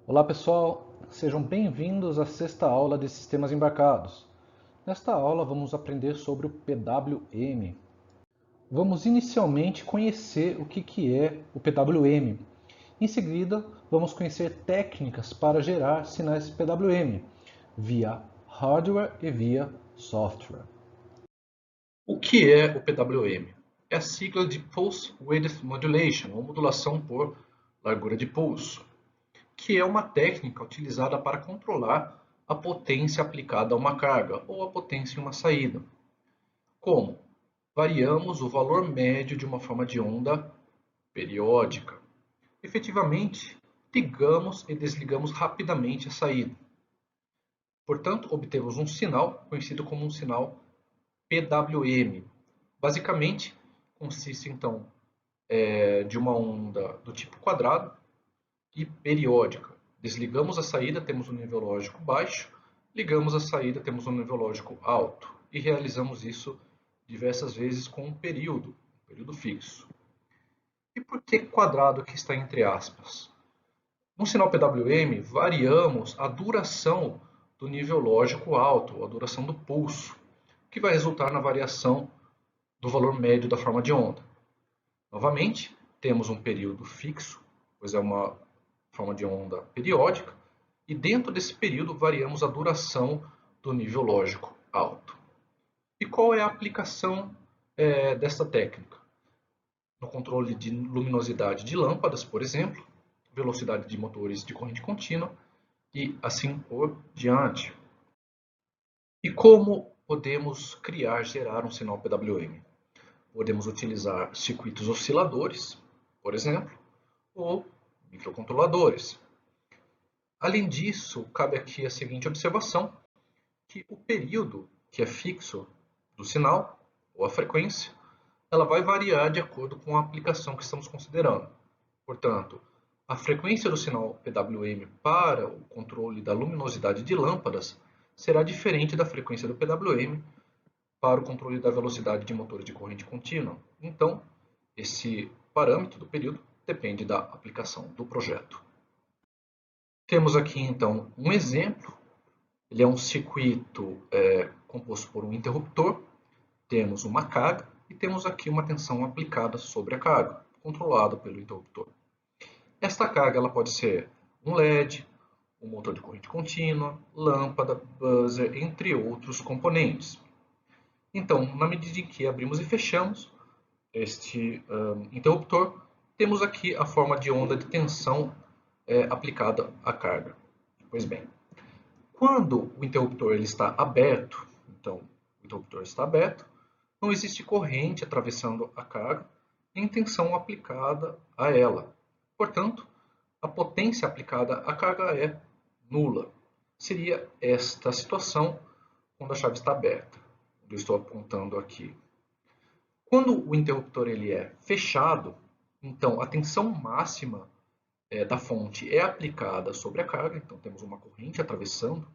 Olá pessoal, sejam bem-vindos à sexta aula de Sistemas Embarcados. Nesta aula vamos aprender sobre o PWM. Vamos inicialmente conhecer o que é o PWM. Em seguida, vamos conhecer técnicas para gerar sinais PWM via hardware e via software. O que é o PWM? É a sigla de Pulse Width Modulation, ou modulação por largura de pulso, que é uma técnica utilizada para controlar a potência aplicada a uma carga ou a potência em uma saída. Como? Variamos o valor médio de uma forma de onda periódica. Efetivamente, ligamos e desligamos rapidamente a saída. Portanto, obtemos um sinal conhecido como um sinal PWM. Basicamente, consiste então de uma onda do tipo quadrado e periódica. Desligamos a saída, temos um nível lógico baixo, ligamos a saída, temos um nível lógico alto, e realizamos isso diversas vezes com um período fixo. E por que quadrado que está entre aspas? No sinal PWM, variamos a duração do nível lógico alto, a duração do pulso, que vai resultar na variação do valor médio da forma de onda. Novamente, temos um período fixo, pois é uma forma de onda periódica, e dentro desse período variamos a duração do nível lógico alto. E qual é a aplicação desta técnica? No controle de luminosidade de lâmpadas, por exemplo, velocidade de motores de corrente contínua e assim por diante. E como podemos gerar um sinal PWM? Podemos utilizar circuitos osciladores, por exemplo, ou microcontroladores. Além disso, cabe aqui a seguinte observação, que o período que é fixo do sinal, ou a frequência, ela vai variar de acordo com a aplicação que estamos considerando. Portanto, a frequência do sinal PWM para o controle da luminosidade de lâmpadas será diferente da frequência do PWM para o controle da velocidade de motores de corrente contínua. Então, esse parâmetro do período depende da aplicação do projeto. Temos aqui, então, um exemplo. Ele é um circuito composto por um interruptor, temos uma carga e temos aqui uma tensão aplicada sobre a carga, controlada pelo interruptor. Esta carga ela pode ser um LED, um motor de corrente contínua, lâmpada, buzzer, entre outros componentes. Então, na medida em que abrimos e fechamos este interruptor, temos aqui a forma de onda de tensão aplicada à carga. Pois bem, quando o interruptor ele está aberto, então o interruptor está aberto, não existe corrente atravessando a carga, nem tensão aplicada a ela. Portanto, a potência aplicada à carga é nula. Seria esta situação quando a chave está aberta. Eu estou apontando aqui. Quando o interruptor ele é fechado, então a tensão máxima da fonte é aplicada sobre a carga, então temos uma corrente atravessando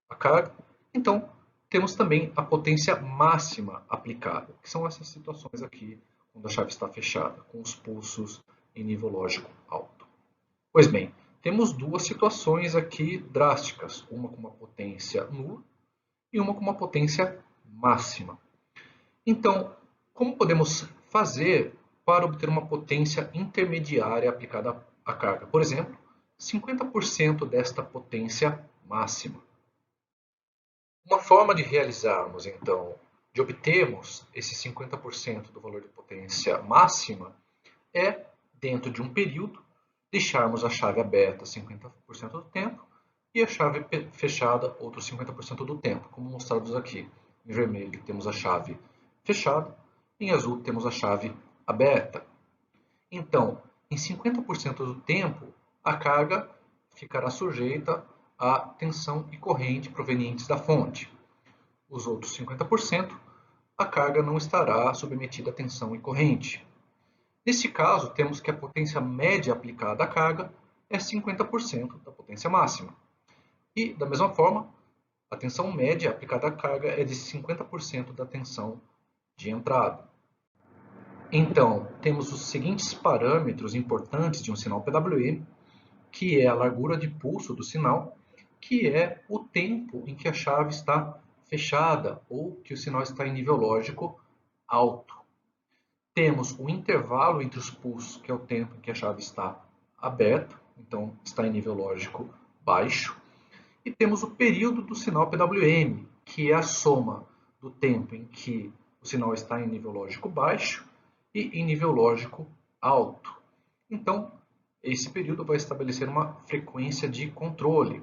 a carga. Então, temos também a potência máxima aplicada, que são essas situações aqui, quando a chave está fechada, com os pulsos em nível lógico alto. Pois bem, temos duas situações aqui drásticas, uma com uma potência nula e uma com uma potência máxima. Então, como podemos fazer para obter uma potência intermediária aplicada à carga? Por exemplo, 50% desta potência máxima. Uma forma de realizarmos, então, de obtermos esse 50% do valor de potência máxima é, dentro de um período, deixarmos a chave aberta 50% do tempo e a chave fechada outros 50% do tempo, como mostrados aqui. Em vermelho temos a chave fechada, em azul temos a chave aberta. Então, em 50% do tempo, a carga ficará sujeita à tensão e corrente provenientes da fonte. Os outros 50%, a carga não estará submetida a tensão e corrente. Neste caso, temos que a potência média aplicada à carga é 50% da potência máxima. E, da mesma forma, a tensão média aplicada à carga é de 50% da tensão de entrada. Então, temos os seguintes parâmetros importantes de um sinal PWM, que é a largura de pulso do sinal, que é o tempo em que a chave está fechada ou que o sinal está em nível lógico alto. Temos o intervalo entre os pulsos, que é o tempo em que a chave está aberta, então está em nível lógico baixo. E temos o período do sinal PWM, que é a soma do tempo em que o sinal está em nível lógico baixo e em nível lógico alto. Então, esse período vai estabelecer uma frequência de controle.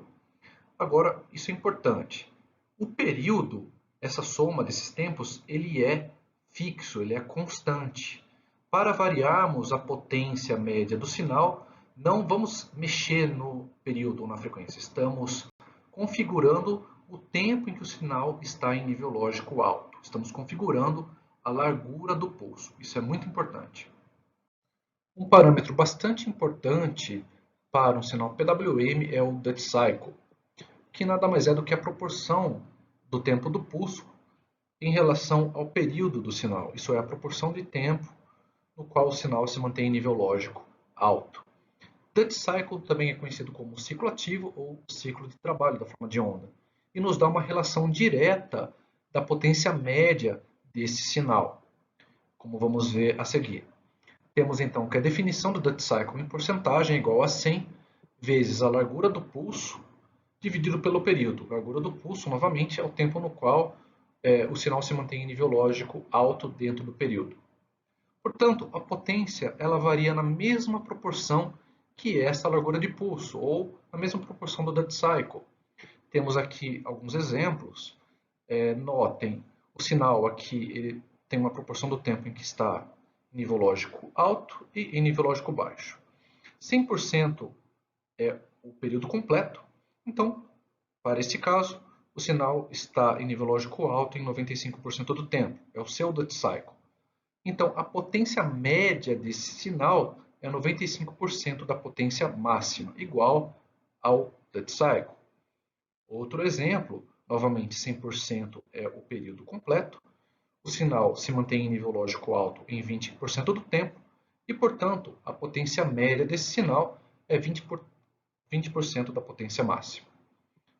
Agora, isso é importante. O período, essa soma desses tempos, ele é fixo, ele é constante. Para variarmos a potência média do sinal, não vamos mexer no período ou na frequência. Estamos configurando o tempo em que o sinal está em nível lógico alto. Estamos configurando a largura do pulso. Isso é muito importante. Um parâmetro bastante importante para um sinal PWM é o Duty Cycle, que nada mais é do que a proporção do tempo do pulso em relação ao período do sinal. Isso é a proporção de tempo no qual o sinal se mantém em nível lógico alto. Duty Cycle também é conhecido como ciclo ativo ou ciclo de trabalho da forma de onda, e nos dá uma relação direta da potência média desse sinal, como vamos ver a seguir. Temos então que a definição do Duty Cycle em porcentagem é igual a 100 vezes a largura do pulso dividido pelo período. A largura do pulso, novamente, é o tempo no qual o sinal se mantém em nível lógico alto dentro do período. Portanto, a potência ela varia na mesma proporção que essa largura de pulso, ou na mesma proporção do Duty Cycle. Temos aqui alguns exemplos. Notem, o sinal aqui ele tem uma proporção do tempo em que está em nível lógico alto e em nível lógico baixo. 100% é o período completo, então, para este caso, o sinal está em nível lógico alto em 95% do tempo, é o seu Duty Cycle. Então, a potência média desse sinal é 95% da potência máxima, igual ao Duty Cycle. Outro exemplo, novamente 100% é o período completo, o sinal se mantém em nível lógico alto em 20% do tempo e, portanto, a potência média desse sinal é 20% da potência máxima.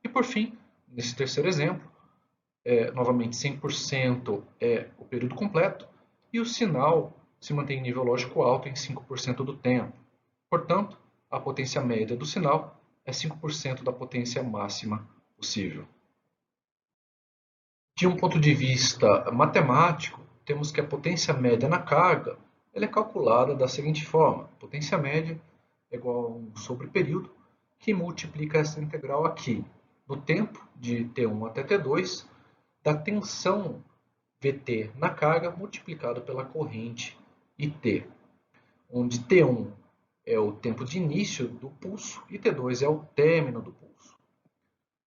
E, por fim, nesse terceiro exemplo, novamente 100% é o período completo e o sinal se mantém em nível lógico alto em 5% do tempo. Portanto, a potência média do sinal é 5% da potência máxima possível. De um ponto de vista matemático, temos que a potência média na carga ela é calculada da seguinte forma. A potência média é igual a 1 sobre período, que multiplica essa integral aqui, no tempo de T1 até T2, da tensão Vt na carga multiplicado pela corrente IT, onde T1 é o tempo de início do pulso e T2 é o término do pulso.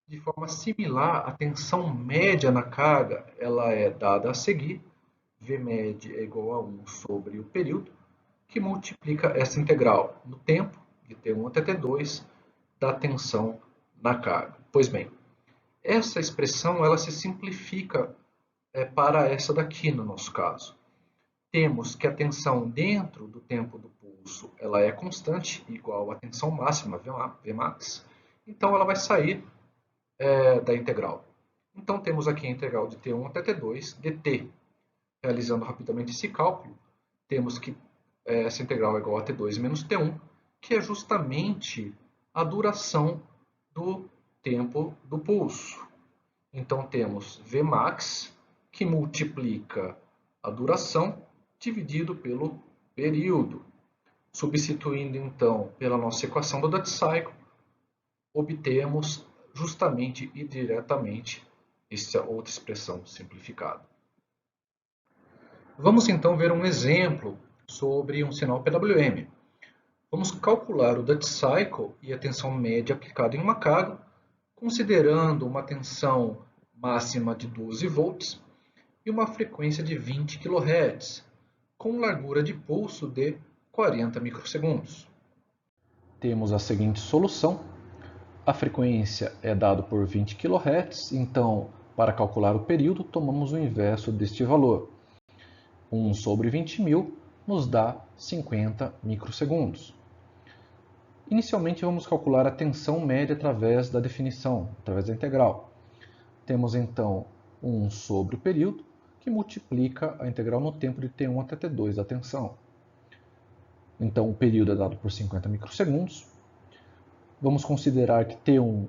De forma similar, a tensão média na carga ela é dada a seguir. Vmed é igual a 1 sobre o período, que multiplica essa integral no tempo, de T1 até T2, da tensão na carga. Pois bem, essa expressão ela se simplifica para essa daqui no nosso caso. Temos que a tensão dentro do tempo do pulso ela é constante, igual à tensão máxima, Vmax. Então, ela vai sair da integral. Então, temos aqui a integral de T1 até T2 dt. Realizando rapidamente esse cálculo, temos que essa integral é igual a T2 menos T1, que é justamente a duração do tempo do pulso. Então, temos Vmax, que multiplica a duração dividido pelo período. Substituindo, então, pela nossa equação do Duty Cycle, obtemos justamente e diretamente essa outra expressão simplificada. Vamos então ver um exemplo sobre um sinal PWM. Vamos calcular o Duty Cycle e a tensão média aplicada em uma carga, considerando uma tensão máxima de 12 volts e uma frequência de 20 kHz, com largura de pulso de 40 microsegundos. Temos a seguinte solução. A frequência é dada por 20 kHz, então, para calcular o período, tomamos o inverso deste valor. 1 sobre 20.000 nos dá 50 microsegundos. Inicialmente vamos calcular a tensão média através da definição, através da integral. Temos então 1 sobre o período, que multiplica a integral no tempo de T1 até T2 da tensão. Então o período é dado por 50 microsegundos. Vamos considerar que T1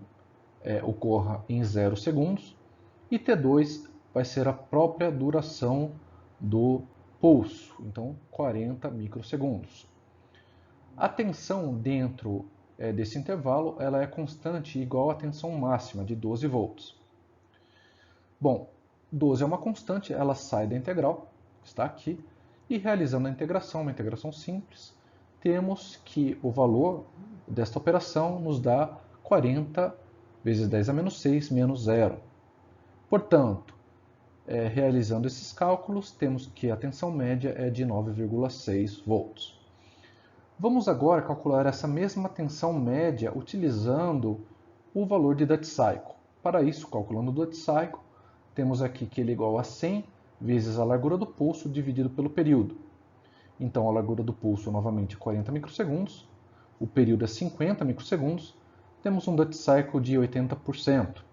ocorra em 0 segundos e T2 vai ser a própria duração do pulso, então 40 microsegundos. A tensão dentro desse intervalo ela é constante e igual à tensão máxima de 12 volts. Bom, 12 é uma constante, ela sai da integral, está aqui, e realizando a integração, uma integração simples, temos que o valor desta operação nos dá 40 vezes 10 a menos 6 menos 0. Portanto, realizando esses cálculos, temos que a tensão média é de 9,6 volts. Vamos agora calcular essa mesma tensão média utilizando o valor de Duty Cycle. Para isso, calculando o Duty Cycle, temos aqui que ele é igual a 100 vezes a largura do pulso dividido pelo período. Então, a largura do pulso novamente é 40 microsegundos, o período é 50 microsegundos, temos um Duty Cycle de 80%.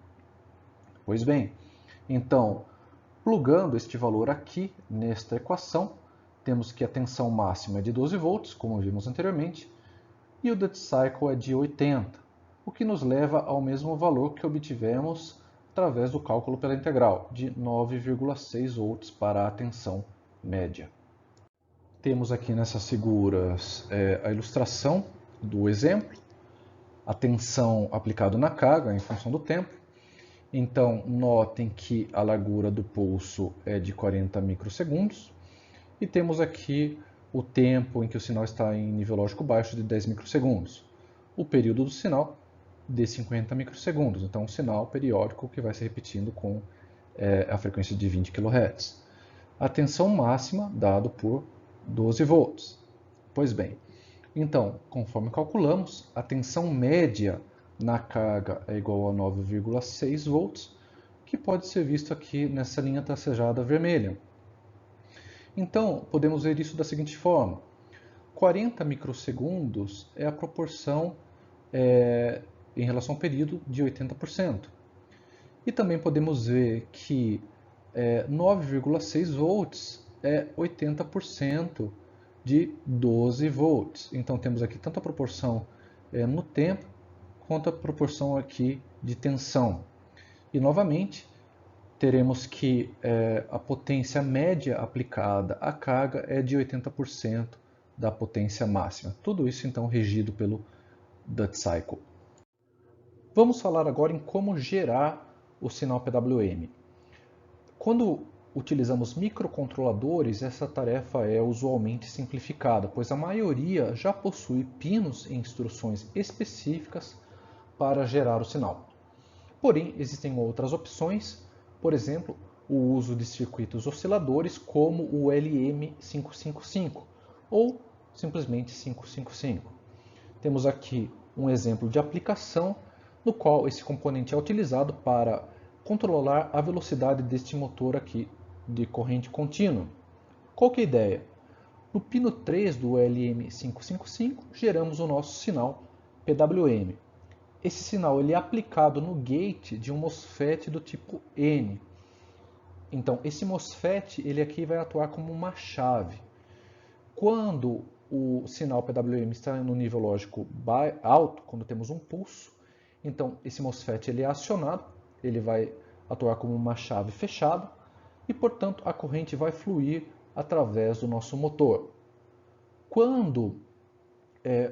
Pois bem, então, plugando este valor aqui nesta equação, temos que a tensão máxima é de 12 volts, como vimos anteriormente, e o Duty Cycle é de 80, o que nos leva ao mesmo valor que obtivemos através do cálculo pela integral, de 9,6 volts para a tensão média. Temos aqui nessas figuras a ilustração do exemplo, a tensão aplicada na carga em função do tempo. Então, notem que a largura do pulso é de 40 microsegundos e temos aqui o tempo em que o sinal está em nível lógico baixo de 10 microsegundos. O período do sinal de 50 microsegundos, então um sinal periódico que vai se repetindo com a frequência de 20 kHz. A tensão máxima dado por 12 volts. Pois bem, então, conforme calculamos, a tensão média na carga é igual a 9,6 volts, que pode ser visto aqui nessa linha tracejada vermelha. Então, podemos ver isso da seguinte forma. 40 microsegundos é a proporção em relação ao período de 80%. E também podemos ver que 9,6 volts é 80% de 12 volts. Então temos aqui tanto a proporção no tempo, quanto a proporção aqui de tensão. E novamente, teremos que a potência média aplicada à carga é de 80% da potência máxima. Tudo isso então regido pelo Duty Cycle. Vamos falar agora em como gerar o sinal PWM. Quando utilizamos microcontroladores, essa tarefa é usualmente simplificada, pois a maioria já possui pinos e instruções específicas para gerar o sinal. Porém, existem outras opções, por exemplo, o uso de circuitos osciladores como o LM555 ou simplesmente 555. Temos aqui um exemplo de aplicação no qual esse componente é utilizado para controlar a velocidade deste motor aqui de corrente contínua. Qual que é a ideia? No pino 3 do LM555 geramos o nosso sinal PWM. Esse sinal ele é aplicado no gate de um MOSFET do tipo N. Então esse MOSFET ele aqui vai atuar como uma chave. Quando o sinal PWM está no nível lógico alto, quando temos um pulso, então esse MOSFET ele é acionado, ele vai atuar como uma chave fechada e, portanto, a corrente vai fluir através do nosso motor. Quando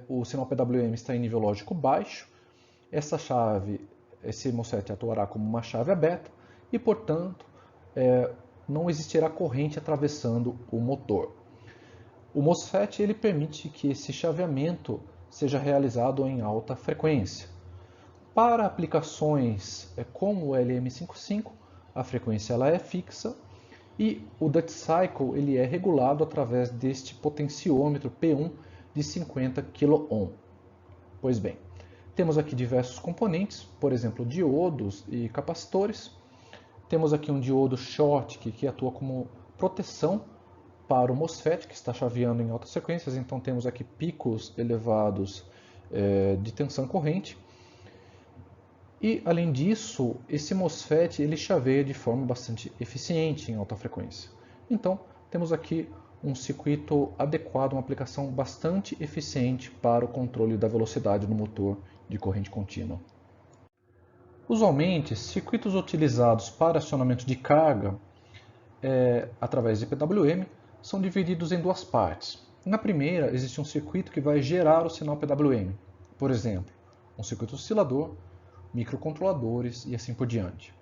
o sinal PWM está em nível lógico baixo, esse MOSFET atuará como uma chave aberta e, portanto, não existirá corrente atravessando o motor. O MOSFET ele permite que esse chaveamento seja realizado em alta frequência. Para aplicações como o LM55, a frequência ela é fixa e o Duty Cycle ele é regulado através deste potenciômetro P1 de 50 kΩ. Pois bem, temos aqui diversos componentes, por exemplo, diodos e capacitores. Temos aqui um diodo Schottky que atua como proteção para o MOSFET, que está chaveando em altas frequências. Então temos aqui picos elevados de tensão corrente. E, além disso, esse MOSFET ele chaveia de forma bastante eficiente em alta frequência. Então, temos aqui um circuito adequado, uma aplicação bastante eficiente para o controle da velocidade no motor de corrente contínua. Usualmente, circuitos utilizados para acionamento de carga através de PWM são divididos em duas partes. Na primeira, existe um circuito que vai gerar o sinal PWM, por exemplo, um circuito oscilador, microcontroladores e assim por diante.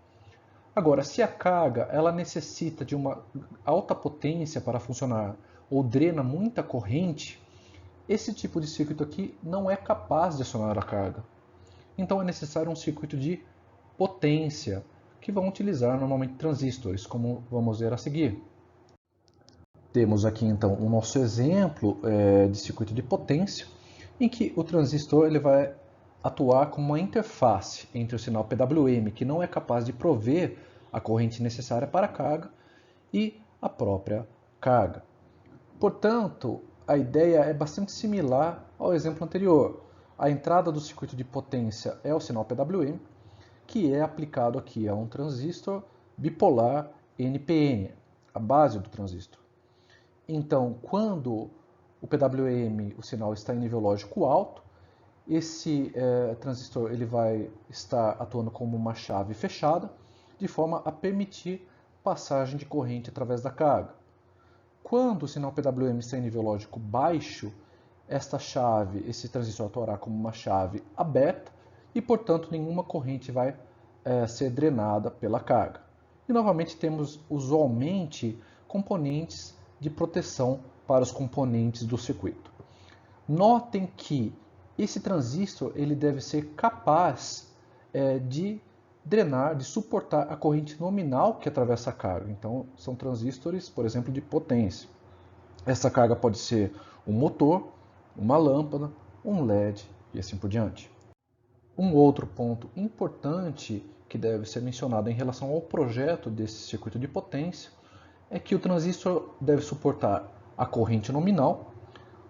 Agora, se a carga ela necessita de uma alta potência para funcionar ou drena muita corrente, esse tipo de circuito aqui não é capaz de acionar a carga. Então é necessário um circuito de potência, que vão utilizar normalmente transistores, como vamos ver a seguir. Temos aqui então o nosso exemplo de circuito de potência, em que o transistor ele vai atuar como uma interface entre o sinal PWM, que não é capaz de prover a corrente necessária para a carga, e a própria carga. Portanto, a ideia é bastante similar ao exemplo anterior. A entrada do circuito de potência é o sinal PWM, que é aplicado aqui a um transistor bipolar NPN, a base do transistor. Então, quando o PWM, o sinal está em nível lógico alto, esse transistor ele vai estar atuando como uma chave fechada, de forma a permitir passagem de corrente através da carga. Quando o sinal PWM está em nível lógico baixo, esta chave, esse transistor atuará como uma chave aberta e, portanto, nenhuma corrente vai ser drenada pela carga. E, novamente, temos usualmente componentes de proteção para os componentes do circuito. Notem que esse transistor ele deve ser capaz de drenar, de suportar a corrente nominal que atravessa a carga. Então, são transistores, por exemplo, de potência. Essa carga pode ser um motor, uma lâmpada, um LED e assim por diante. Um outro ponto importante que deve ser mencionado em relação ao projeto desse circuito de potência é que o transistor deve suportar a corrente nominal,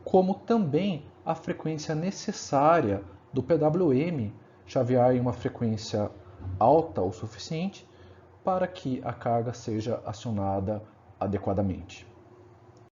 como também a frequência necessária do PWM chavear em uma frequência alta o suficiente para que a carga seja acionada adequadamente.